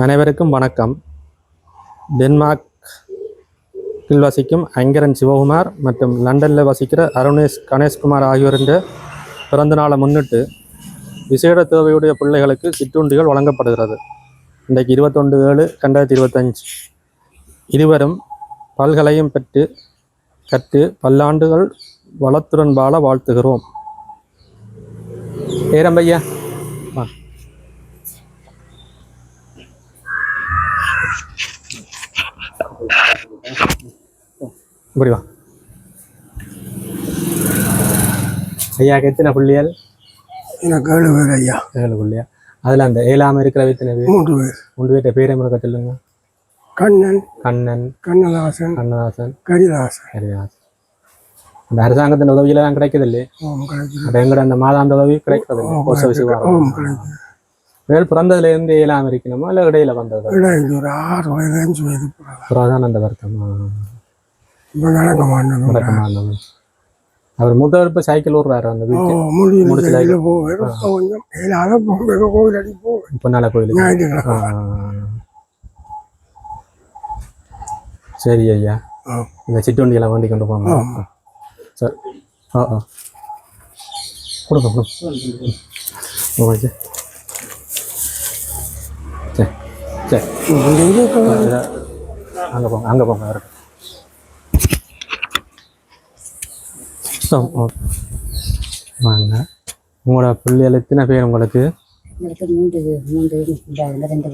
அனைவருக்கும் வணக்கம். டென்மார்க்கில் வசிக்கும் ஐங்கரன் சிவகுமார் மற்றும் லண்டனில் வசிக்கிற அருணேஷ் கணேஷ்குமார் ஆகியோரின் பிறந்த நாளை முன்னிட்டு விசேட தேவையுடைய பிள்ளைகளுக்கு சிற்றுண்டிகள் வழங்கப்படுகிறது. இன்றைக்கு 21/7/2025. இருவரும் பல்கலையும் பெற்று கற்று பல்லாண்டுகள் வளத்துடன் வாழ வாழ்த்துகிறோம். ஏரம்பையா இப்படி வா. ஐயாக்கு எத்தனை பிள்ளைகள்? எனக்கு 7 பேர் ஐயா. 7 பிள்ளையா? அதில் அந்த 7ஆம் இருக்கிற எத்தனை பேர்? 3 பேர். 3 பேர்ட்ட பேரை முறை சொல்லுங்க. கண்ணன், கண்ணதாசன், கரிதாசன். அந்த அரசாங்கத்தின் உதவியெல்லாம் கிடைக்குது இல்லையே? அது எங்கட அந்த மாதாந்த உதவி கிடைக்கிறது வேல் பிறந்ததுல இருந்து 7ஆம் இருக்கணுமா இல்லை இடையில வந்தது? ஒரு 6 வயது 5 வயது புறாதான் அந்த வருத்தம். நடக்கமாட்டது. அவர் முதல் இப்போ சைக்கிள் ஓடுறாரு அந்த வீட்டு பொன்னால கோயிலுக்கு. சரி ஐயா, இந்த சிற்றுண்டியெல்லாம் வேண்டி கொண்டு போங்க. சரி. கொடுங்க ஓகே. சரி சரி, அங்கே போங்க வரட்டும். வாங்க. உங்களோட பிள்ளைகள் எத்தனை பேர் உங்களுக்கு? எனக்கு 2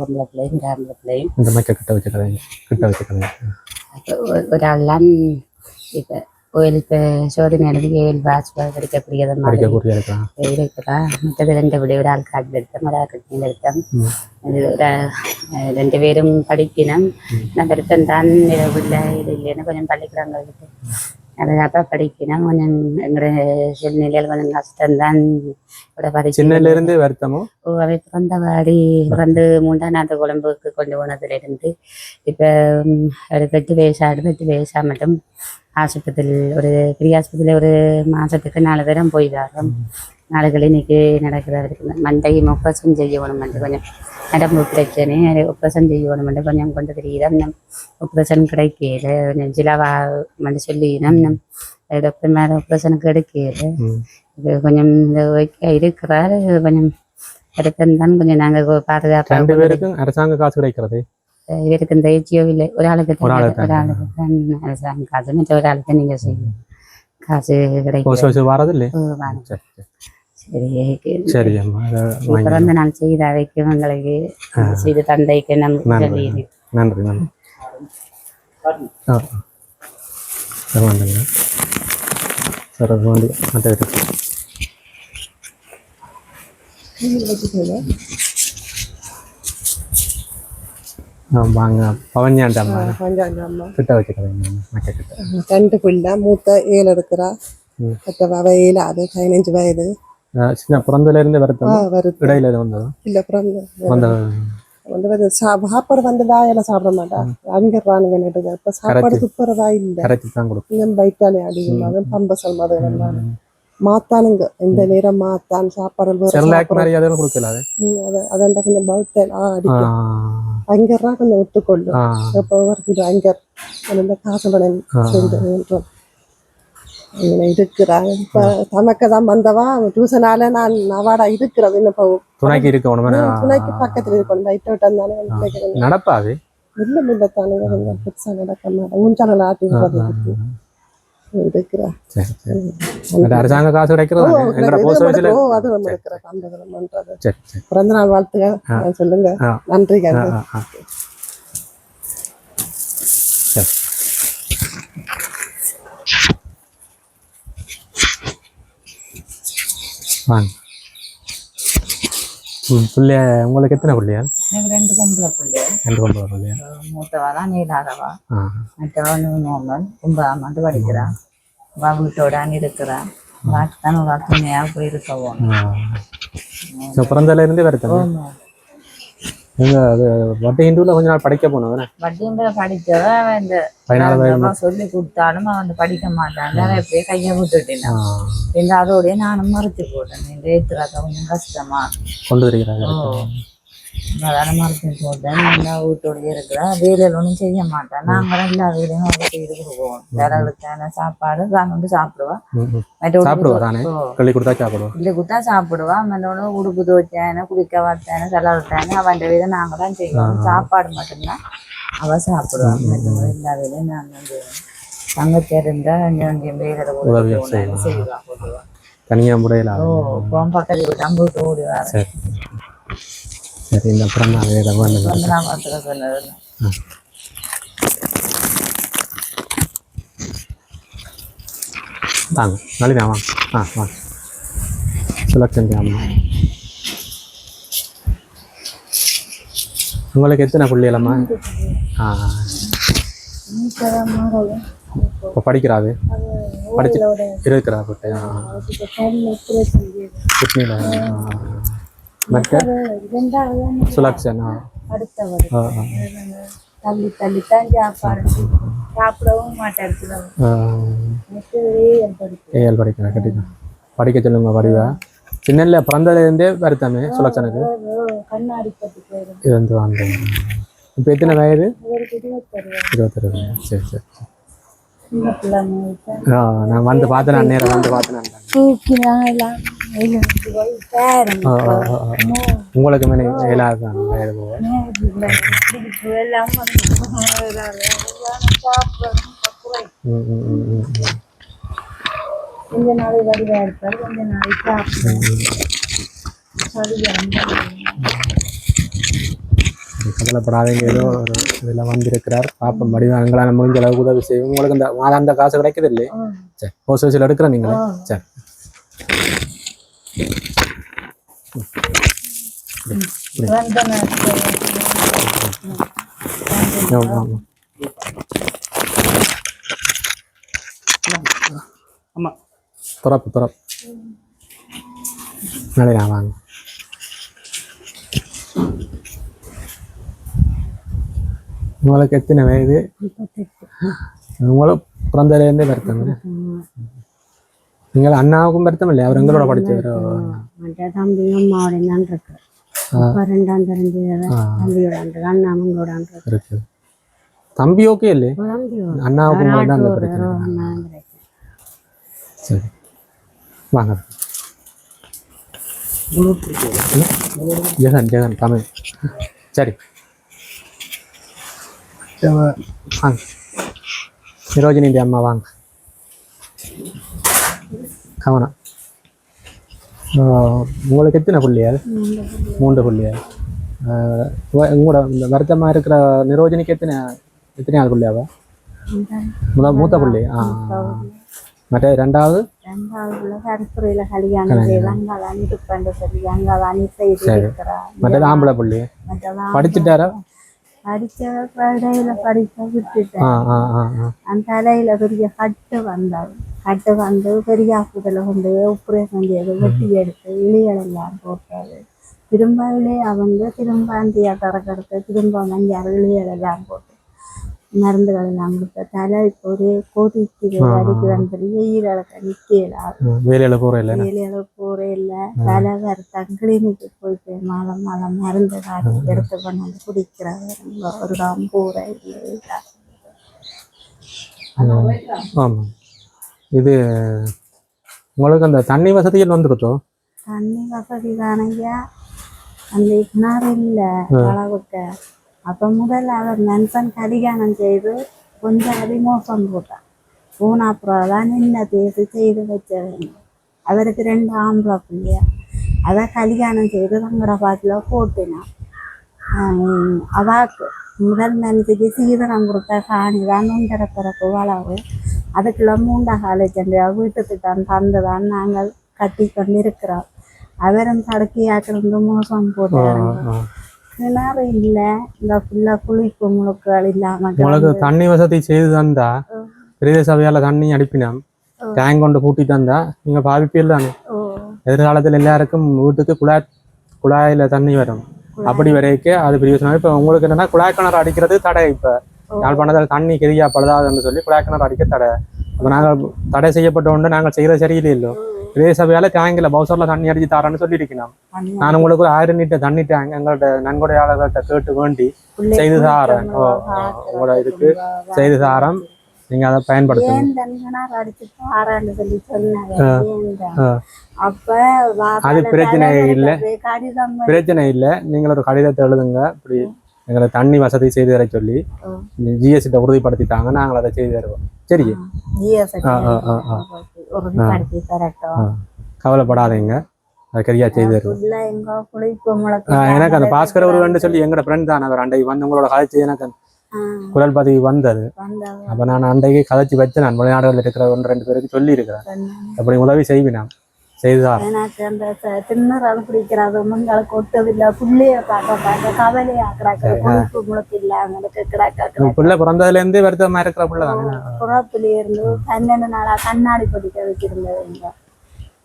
பொம்பளை பிள்ளையும் இந்த மைக்க கிட்ட வச்சுக்கிறேன். ஒராள்லாம் இப்போ கோயில் இப்போ சோதனை எழுதி 7 பாஸ் படிக்கக்கூடியதை இருக்கிறான். மற்றது 2 விட ஒரு ஆள் காட்டில் எடுத்தேன், ஒரு ஆள் கட்டியில் எடுத்தேன். 2 பேரும் படிக்கணும். நான் எடுத்தேன் தான் இல்லை இது இல்லைன்னு கொஞ்சம் பள்ளிக்கூடங்களுக்கு அதுக்காக படிக்கணும். கொஞ்சம் எங்களோட சூழ்நிலையில் கொஞ்சம் கஷ்டம்தான். சின்னலேருந்து வருத்தமோ? அவை பிறந்தவாடி பிறந்து 3ஆம் நாள் குழம்புக்கு கொண்டு போனதுலேருந்து இப்போ ஒரு 8 வயசா மட்டும் ஆஸ்பத்திரியில் ஒரு பெரிய ஆஸ்பத்திரியில் ஒரு மாதத்துக்கு 4 தரம் போய் வரோம். 4 கிளினிக்கு நடக்கிறதுக்கு மண்டை ஆப்ரேஷன் செய்யணுமென்று கொஞ்சம் நரம்பு பிரச்சனை ஆப்ரேஷன் செய்யணுமென்று கொஞ்சம் கொண்டு தெரியுது. நம் ஆப்ரேஷன் கிடைக்கல, கொஞ்சம் ஜிலாவா சொல்லினோம். நம் டாக்டர் மேலே ஆப்ரேஷனுக்கு எடுக்கல. இது கொஞ்சம் இருக்கிறாரு. கொஞ்சம் எடுத்தான் கொஞ்சம் நாங்கள் பாதுகாப்பு. 2 பேருக்கும் அரசாங்க காசு கிடைக்கிறது? இவருக்கு இந்த ஏச்சியோ இல்லை. ஒரு ஆளுக்கு தான் அரசாங்க காசு, மற்ற ஒரு ஆளுக்கு நீங்கள் செய்யும் காசு கிடைக்கும். வரது இல்லை. சரி, பிறந்த நாள் செய்த அவைக்கும் எங்களுக்கு செய்த தந்தைக்கு நன்றி. வாங்க. பவன்யாண்டம்மா கிட்ட வச்சுக்கிறேன். 2 பிள்ளை, மூத்த 7 எடுக்கிறா, மற்றவ 7 அது 15 வயது. சின்ன பிறந்தல இருந்து இடையில வந்ததா? இல்ல பிறந்த சாப்பாடு வந்து வாயில சாப்பிட மாட்டா. அங்கிறானுங்க. இப்ப சாப்பாடு துப்புறதா இல்ல, கொஞ்சம் வயிற்றாலே அதிகமாக பம்பசல் மதம் மாத்தானுங்க. இந்த நேரம் மாத்தான் சாப்பாடு அதண்ட கொஞ்சம் பௌத்தன் அடிக்கும். அங்கர்னா கொஞ்சம் ஒத்துக்கொள்ளும். இப்போ வரைக்கும் அங்கர் அந்த காசுடன் செஞ்சோம் இருக்கிறாங்க. இப்ப தமக்கு தான் வந்தவா டியூஷனால நான் அவாடா இருக்கிறது. இன்னும் துணைக்கு இருக்கணும், துணைக்கு பக்கத்துல இருக்கணும். லைட் விட்டு இருந்தாலும் நடப்பாது. இல்ல தானே கொஞ்சம் பெருசா நடக்க மாட்டேன். ஊஞ்சால ஆட்டிடுறது இருக்கிறா. அரசாங்க காசு கிடைக்கிறது அது நம்ம இருக்கிற பண்றது. பிறந்த நாள் வாழ்த்துக்க சொல்லுங்க. நன்றி. வாங்க. பிள்ளைய உங்களுக்கு எத்தனை பிள்ளையா? எனக்கு 2 பொம்பளை பிள்ளையா. மூத்தவா தான் நீலாதவா, மற்றவா நோமல் 9ஆம் ஆண்டு படிக்கிறான். வீட்டோட இருக்கிறான். தான் ஒரு துணையாக போயிருக்கவோம். பிறந்தல இருந்து வருத்தம். அது வட்டி ஹிந்துல கொஞ்ச நாள் படிக்க போனோம். வட்டி படிச்சவன் இந்த 14 வயது சொல்லி கொடுத்தாலும் அவன் படிக்க மாட்டான். எப்படியே கையை விட்டுட்டேன். அதோடய நானும் மறுத்து போட்டேன். ஏத்துறாக்க கொஞ்சம் கஷ்டமா கொண்டு வருகிறாங்க. அதான மரத்தில் போட்டேன் நல்லா வீட்டோடய இருக்கிறா வேலையில் ஒன்றும் செய்ய மாட்டேன் நாங்கள் எல்லா வேலையும் அவளை செய்து கொடுப்போம் விரலுக்கான சாப்பாடு தான் வந்து சாப்பிடுவா சாப்பிடுவா தானே கிள்ளி கொடுத்தா சாப்பிடுவா இல்லை கொடுத்தா சாப்பிடுவா மற்றோட உடுப்பு துவைச்சானே குளிக்க வச்சானே செலவு விட்டானே அவன் வேலை நாங்கள் தான் செய்வோம் சாப்பாடு மட்டும்தான் அவள் சாப்பிடுவான் மற்றவங்க எல்லா வேலையும் நான் வந்து தங்கச்சி இருந்தால் அங்கே வேலை செய்வான் போடுவான் தனியாக முறையில் பக்கத்து வீட்டு அம்பூட்டு ஓடுவார் சரி இந்த அப்புறம் நான் வேறு நான் பார்த்துக்க சொன்னது வாங்க நளினா வாங்க வாங்க சுலக்ஷன் அம்மா உங்களுக்கு எத்தனை பிள்ளைகளம்மா இப்போ படிக்கிறாது படிச்சு இருக்கிறா பட்டு கிட்னியில் மற்ற சுலக்ஷன் தள்ளி தள்ளித்தான் சாப்பாடு சாப்பிடவும் மாட்டேன் ஏஎல் படிக்கிறேன் கட்டிதான் படிக்க சொல்லுங்க படிவா சின்னல பிறந்ததுலேருந்தே வருத்தமே சுலக்ஷனுக்கு இது வந்து வந்து இப்போ எத்தனை வயது 21 சரி சரி நான் வந்து பார்த்தேன் நேரம் வந்து பார்த்தேன் உங்களுக்கு மேலே இயலாதான் வயது போக கொஞ்ச நாள் வடிவா இருப்பார் கொஞ்ச நாள் கவலைப்படாதீங்க ஏதோ ஒரு இதில் வந்திருக்கிறார் பாப்பம் வடிவம் எங்களால் முடிஞ்ச அளவுக்கு உதவி செய்யும் உங்களுக்கு இந்த மாதாந்த காசு கிடைக்குது இல்லையே சரி போஸ்ட் ஆஃபீஸில் எடுக்கிறேன் நீங்களே சரி ஆமாம் துறப்பு நாளையா வாங்க உங்களுக்கு எத்தனை வயது உங்களும் பிறந்ததுலேருந்தே வருத்தம் நீங்கள் அண்ணாவுக்கும் வருத்தம் இல்லையா அவர் எங்களோட படித்தவர் தம்பியும் அம்மாவோட தான் இருக்கு ரெண்டாம் தம்பியோட அண்ணா அவங்களோட இருக்கு தம்பி ஓகே இல்லையே அண்ணாவுக்கும் தான் அந்த பிரச்சனை சரி வாங்க ஜெகன் தமிழ் சரி வாங்க நிரோஜினி அம்மா வாங்க கவனம் உங்களுக்கு எத்தனை புள்ளியார் 3 புள்ளியார் உங்களோட இந்த வருத்தமாக இருக்கிற நிரோஜினிக்கு எத்தனையாவது புள்ளியாவா மூத்த புள்ளி மற்ற ரெண்டாவது மற்றது ஆம்பளை புள்ளி படிச்சுட்டாரா படிக்க விட்டுட்டேன் அந்த தலையில பெரிய கட்டு வந்து பெரிய ஆஸ்பத்திரியில கொண்டு ஆப்ரேஷன் செய்து வெட்டி எடுத்து இலையெல்லாம் போட்டாரு திரும்ப இலையா வந்து திரும்ப அந்த திறக்கெடுத்து திரும்ப மஞ்சள் இலையெல்லாம் போட்டு மருந்துகள் எல்லாம் கொடுத்த தலை இப்போ ஒரு கோதிக்கு அடிக்கிறான்னு சொல்லி வெயிலக்க நிற்கல வேலையில போறே இல்லை தலை வருத்தம் கிளினிக்கு போயிட்டு மாலை மருந்து காட்டி எடுத்து பண்ணி குடிக்கிறாங்க ஒரு காம் போற இல்லை ஆமாம் இது உங்களுக்கு அந்த தண்ணி வசதிகள் வந்துருத்தோ தண்ணி வசதி தானையா அந்த கிணறு இல்லை அளவுக்கு அப்போ முதல்ல அவர் நண்பன் கல்யாணம் செய்து கொஞ்சம் அதிமோசம் போட்டான் போன அப்புறம் தான் நின்ன தேசி செய்து வச்சவங்க அவருக்கு 2 ஆம்பளை பிள்ளையா அதை கல்யாணம் செய்து தங்கட பாட்டில் போட்டினான் அவாக்கு முதல் மனசுக்கு சீதனம் கொடுத்த காணி தான் 1.5 பிறகு வளவு அதுக்குள்ள 3 காலேஜ் வீட்டுக்கு தான் தந்துதான் நாங்கள் கட்டி கொண்டு இருக்கிறோம் அவரும் தடுக்கையாக்கிருந்து மோசம் போட்டாங்க கிணறு இல்லை இந்த ஃபுல்லாக குளிப்பு முழுக்கள் இல்லாமல் உங்களுக்கு தண்ணி வசதி செய்து தந்தா பிரதேச சபையால் தண்ணி அனுப்பினோம் டேங்க் கொண்டு பூட்டி தந்தா நீங்கள் பாதிப்பியல் தானே எதிர்காலத்தில் எல்லாருக்கும் வீட்டுக்கு குழாயில் தண்ணி வரும் அப்படி வரைக்கும் அது பிரயோசனம் இப்போ உங்களுக்கு என்னன்னா குழாய் கிணறு அடிக்கிறது தடை இப்போ யாழ்ப்பாணத்தில் தண்ணி கெரியா பழுதாதுன்னு சொல்லி குழாய் கிணறு அடிக்க தடை அப்போ நாங்கள் தடை செய்யப்பட்ட ஒன்று நாங்கள் செய்கிறது சரியில்லை பிரதேச சபையால டேங்கில் பவுசர்ல தண்ணி அடிச்சு தரேன்னு சொல்லியிருக்கணும். நான் உங்களுக்கு ஒரு 1000 லிட்டர் தண்ணி டேங்க் எங்கள்ட்ட நன்கொடையாளர்கள்ட்ட கேட்டு வேண்டி செய்து தாரேன். உங்களோட இதுக்கு செய்து தாரம், நீங்க அதை பயன்படுத்துங்க. அது பிரச்சனை இல்லை, பிரச்சனை இல்லை. நீங்கள் ஒரு கடிதத்தை எழுதுங்க, இப்படி எங்களை தண்ணி வசதி செய்து தர சொல்லி ஜிஎஸ்டி உறுதிப்படுத்திட்டாங்க, நாங்கள் அதை செய்து தருவோம். சரி, கவலைப்படாதீங்க, அதை சரியா செய்து தருவோம். எனக்கு அந்த பாஸ்கர் ஒரு சொல்லி எங்களோட ஃப்ரெண்ட் தான், அவர் அன்றைக்கு வந்து உங்களோட கதைச்சு எனக்கு குரல் பதிவு வந்தது. அப்ப நான் அன்றைக்கு கதைச்சு வச்சு நான் வெளிநாடுகளில் இருக்கிற 1-2 பேருக்கு சொல்லி இருக்கிறேன். அப்படி உதவி செய்வேன், செய்துதான். எனக்கு அந்த திண்ணறால் பிடிக்கிறது உங்களுக்கு ஒட்டவில்லை, புள்ளைய பார்க்க கவலையா கிடக்கு, முளக்கு இல்லை அவங்களுக்கு கிடக்க. பிள்ளை பிறந்ததுல இருந்தே வருத்தமா இருக்கிற பிள்ளை தான். புறத்துல இருந்து 12 நாளா கண்ணாடி படிக்க வச்சிருந்ததுங்க.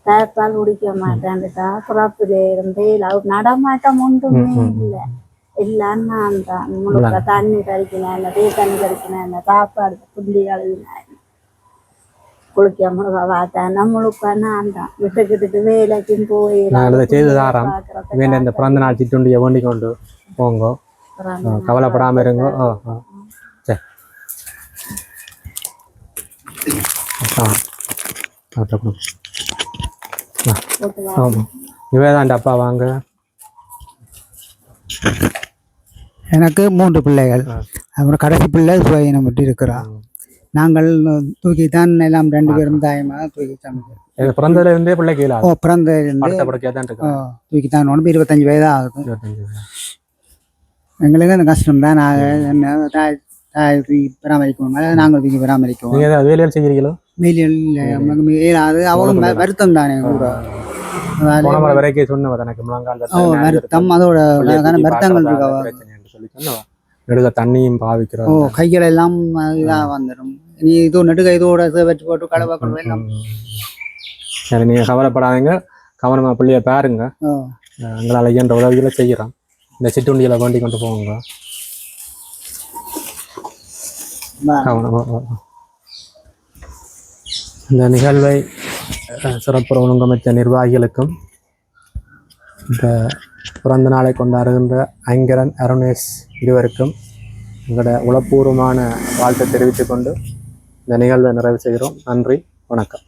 தயப்பால் குடிக்க மாட்டேன்டா. புறத்துல இருந்து நடமாட்டம் ஒன்றுமே இல்லை. எல்லாம் நான் தான் முழுக்க தண்ணி கறிக்கினேன், தண்ணி கறிக்கினேன், சாப்பாடு புள்ளி கழுவினேன், குளிக்க முழுக்க பார்த்தேன். முழுக்க நான் தான் விட்டுக்கிட்டு வேலைக்கும் போய் செய்து தாராம். வேண்ட இந்த பிறந்த நாள் சிட்டுண்டியை வேண்டி கொண்டு போங்க, கவலைப்படாம இருங்க. இவேதாண்ட அப்பா வாங்க. எனக்கு 3 பிள்ளைகள். அப்புறம் கடைசி பிள்ளை சுவையினம் விட்டு இருக்கிறான். நாங்கள் தூக்கித்தான் எல்லாம் 2 பேரும் தாயமாக தூக்கித்தான். பிறந்ததுல இருந்தே பிள்ளைக்கு பிறந்ததுலேருந்து தூக்கித்தான். 25 வயதாக ஆகுது. எங்களுக்கு அந்த கஷ்டம் தான். நாங்கள் தாய் தூக்கி பராமரிக்குவோம், நாங்கள் தூக்கி பராமரிக்குவோம். வேலையில் செய்கிறீங்களோ? வேலையில் அது அவங்க வருத்தம் தானே கூட. வருத்தம், அதோட வருத்தங்கள் நெடுக தண்ணியும் பாவிக்கிறோம். கைகள் எல்லாம் இதாக வந்துடும். நீ இதோ நெடுக இதோட வச்சு போட்டு கடவாக்கணும். சரி, நீங்க கவலைப்படாதீங்க, கவனமா பிள்ளைய பாருங்க. எங்களால் இயன்ற உதவிகளை செய்கிறோம். இந்த சிட்டுண்டிகளை வேண்டி கொண்டு போவாங்க. இந்த நிகழ்வை சிறப்புற ஒழுங்கமைச்ச நிர்வாகிகளுக்கும் இந்த பிறந்த நாளை கொண்டாடுகின்ற ஐங்கரன் அருணேஷ் இருவருக்கும் எங்களோட உளப்பூர்வமான வாழ்த்தை தெரிவித்துக் கொண்டு இந்த நிகழ்வை நிறைவு செய்கிறோம். நன்றி, வணக்கம்.